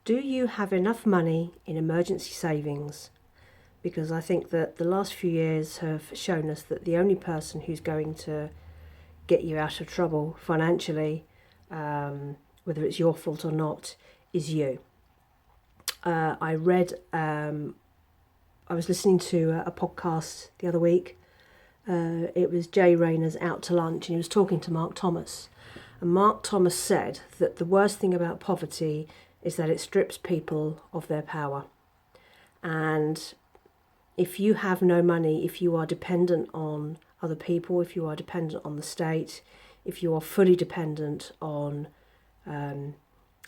Do you have enough money in emergency savings? Because I think that the last few years have shown us that the only person who's going to get you out of trouble financially, whether it's your fault or not, is you. I was listening to a podcast the other week. It was Jay Rayner's Out to Lunch, and he was talking to Mark Thomas. And Mark Thomas said that the worst thing about poverty is that it strips people of their power. And if you have no money, if you are dependent on other people, if you are dependent on the state, if you are fully dependent on an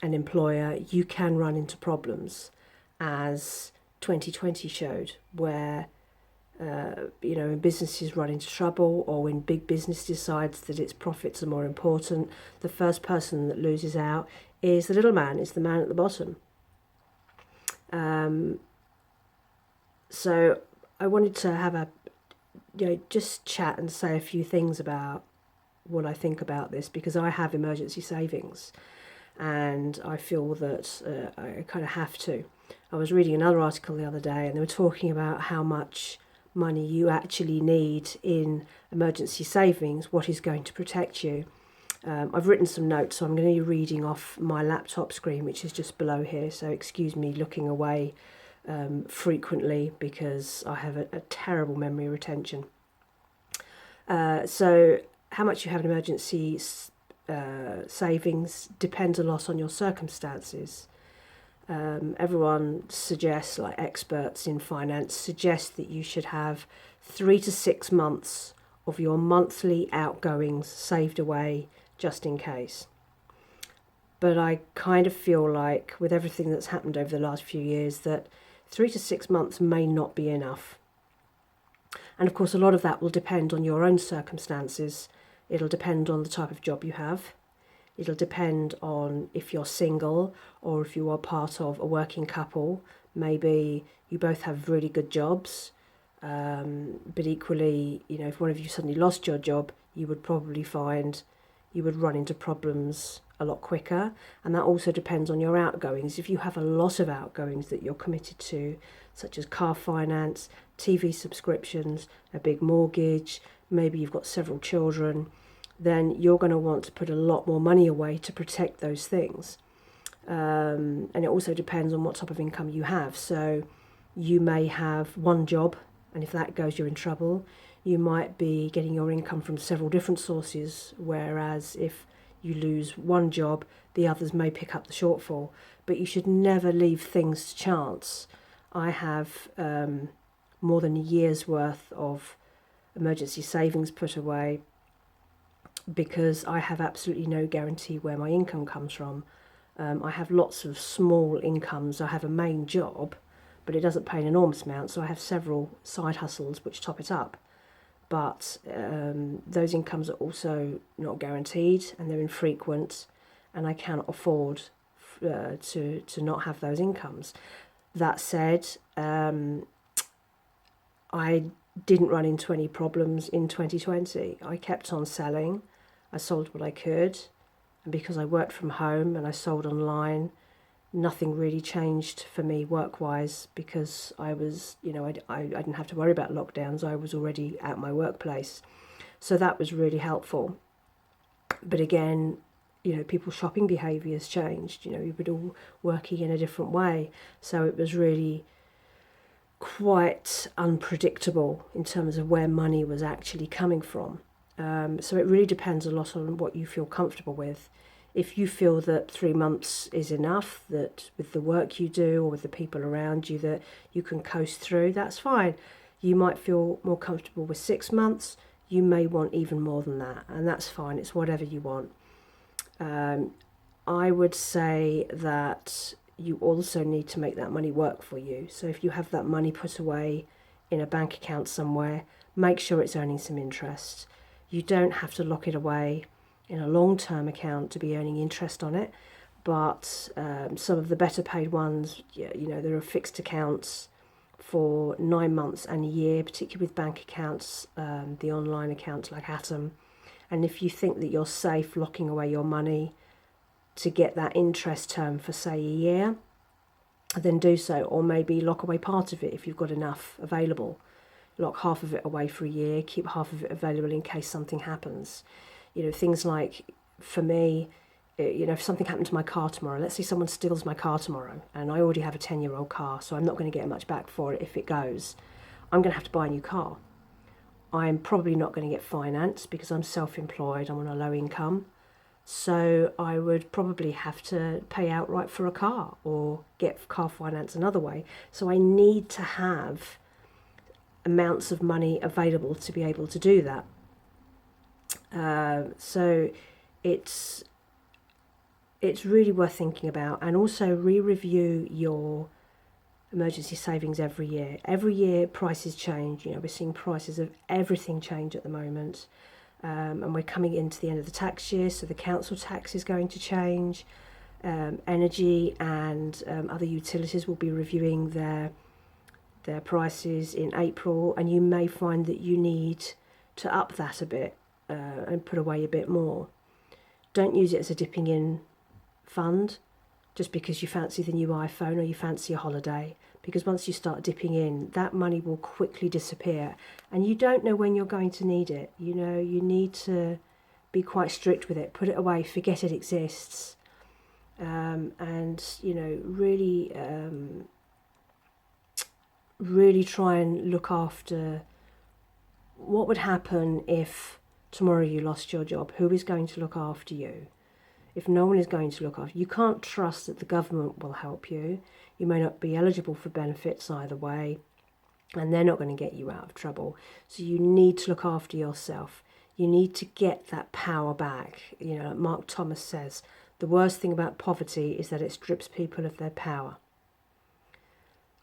employer, you can run into problems, as 2020 showed, where when businesses run into trouble, or when big business decides that its profits are more important, the first person that loses out is the little man, is the man at the bottom. So I wanted to have just chat and say a few things about what I think about this, because I have emergency savings and I feel that I kind of have to. I was reading another article the other day, and they were talking about how much money you actually need in emergency savings, what is going to protect you. I've written some notes, so I'm going to be reading off my laptop screen, which is just below here, so excuse me looking away frequently, because I have a terrible memory retention. So how much you have in emergency savings depends a lot on your circumstances. Everyone suggests, like experts in finance, suggest that you should have 3 to 6 months of your monthly outgoings saved away just in case. But I kind of feel like, with everything that's happened over the last few years, that 3 to 6 months may not be enough. And of course, a lot of that will depend on your own circumstances. It'll depend on the type of job you have. It'll depend on if you're single or if you are part of a working couple. Maybe you both have really good jobs, but equally, if one of you suddenly lost your job, you would probably find you would run into problems a lot quicker. And that also depends on your outgoings. If you have a lot of outgoings that you're committed to, such as car finance, TV subscriptions, a big mortgage, maybe you've got several children, then you're going to want to put a lot more money away to protect those things. And it also depends on what type of income you have. So you may have one job, and if that goes, you're in trouble. You might be getting your income from several different sources, whereas if you lose one job, the others may pick up the shortfall. But you should never leave things to chance. I have more than a year's worth of emergency savings put away, because I have absolutely no guarantee where my income comes from. I have lots of small incomes. I have a main job, but it doesn't pay an enormous amount, so I have several side hustles which top it up. But those incomes are also not guaranteed, and they're infrequent, and I cannot afford to not have those incomes. That said, I didn't run into any problems in 2020. I kept on selling. I sold what I could, and because I worked from home and I sold online, nothing really changed for me work-wise, because I was, I didn't have to worry about lockdowns. I was already at my workplace. So that was really helpful. But again, people's shopping behaviours changed. We were all working in a different way. So it was really quite unpredictable in terms of where money was actually coming from. So it really depends a lot on what you feel comfortable with. If you feel that 3 months is enough, that with the work you do or with the people around you that you can coast through, that's fine. You might feel more comfortable with 6 months. You may want even more than that, and that's fine. It's whatever you want. I would say that you also need to make that money work for you. So if you have that money put away in a bank account somewhere, make sure it's earning some interest. You don't have to lock it away in a long-term account to be earning interest on it, but some of the better paid ones, there are fixed accounts for 9 months and a year, particularly with bank accounts, the online accounts like Atom. And if you think that you're safe locking away your money to get that interest term for, say, a year, then do so. Or maybe lock away part of it if you've got enough available. Lock half of it away for a year, keep half of it available in case something happens. Things like, for me, if something happened to my car tomorrow, let's say someone steals my car tomorrow, and I already have a 10-year-old car, so I'm not going to get much back for it if it goes. I'm going to have to buy a new car. I'm probably not going to get finance because I'm self-employed, I'm on a low income. So I would probably have to pay outright for a car or get car finance another way. So I need to have amounts of money available to be able to do that. So it's really worth thinking about, and also re-review your emergency savings every year. Every year prices change. We're seeing prices of everything change at the moment. And we're coming into the end of the tax year, so the council tax is going to change. Energy and other utilities will be reviewing their prices in April, and you may find that you need to up that a bit and put away a bit more. Don't use it as a dipping in fund just because you fancy the new iPhone or you fancy a holiday, because once you start dipping in, that money will quickly disappear and you don't know when you're going to need it. You need to be quite strict with it. Put it away, forget it exists, and really try and look after what would happen if tomorrow you lost your job. Who is going to look after you? If no one is going to look after you, you can't trust that the government will help you. You may not be eligible for benefits either way, and they're not going to get you out of trouble. So you need to look after yourself. You need to get that power back. Like Mark Thomas says, the worst thing about poverty is that it strips people of their power.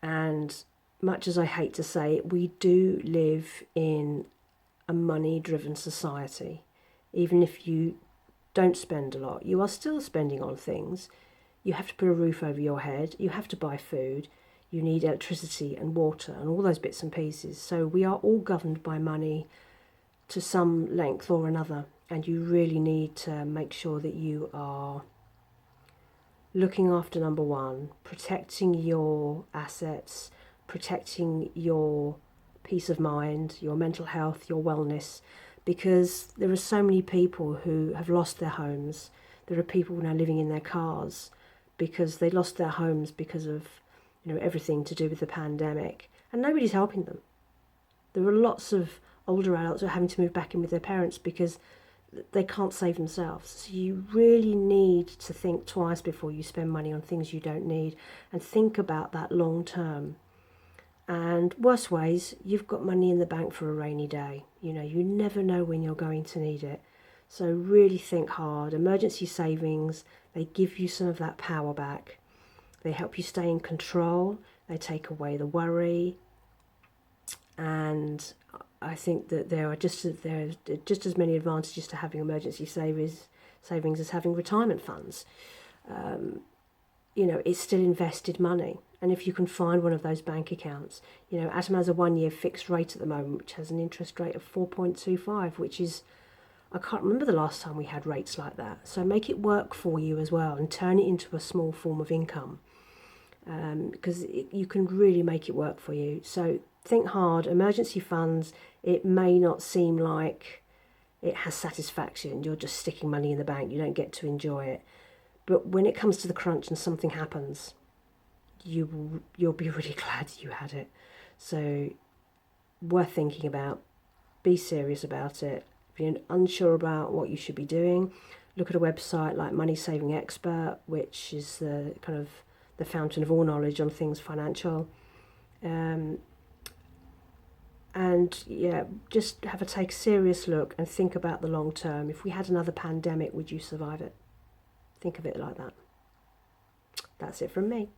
And much as I hate to say it, we do live in a money-driven society. Even if you don't spend a lot, you are still spending on things. You have to put a roof over your head, you have to buy food, you need electricity and water and all those bits and pieces. So we are all governed by money to some length or another, and you really need to make sure that you are looking after, number one, protecting your assets, protecting your peace of mind, your mental health, your wellness, because there are so many people who have lost their homes. There are people now living in their cars because they lost their homes because of everything to do with the pandemic, and nobody's helping them. There are lots of older adults who are having to move back in with their parents because they can't save themselves. So you really need to think twice before you spend money on things you don't need, and think about that long term. And worst ways, you've got money in the bank for a rainy day. You never know when you're going to need it. So really think hard. Emergency savings, they give you some of that power back. They help you stay in control. They take away the worry. And I think that there are just as many advantages to having emergency savings as having retirement funds. It's still invested money. And if you can find one of those bank accounts, Atom has a 1-year fixed rate at the moment, which has an interest rate of 4.25, which is, I can't remember the last time we had rates like that. So make it work for you as well and turn it into a small form of income, because you can really make it work for you. So think hard. Emergency funds, it may not seem like it has satisfaction. You're just sticking money in the bank. You don't get to enjoy it. But when it comes to the crunch and something happens, you'll be really glad you had it. So worth thinking about. Be serious about it. If you're unsure about what you should be doing, look at a website like Money Saving Expert, which is the kind of the fountain of all knowledge on things financial. And just take a serious look and think about the long term. If we had another pandemic, would you survive it? Think of it like that. That's it from me.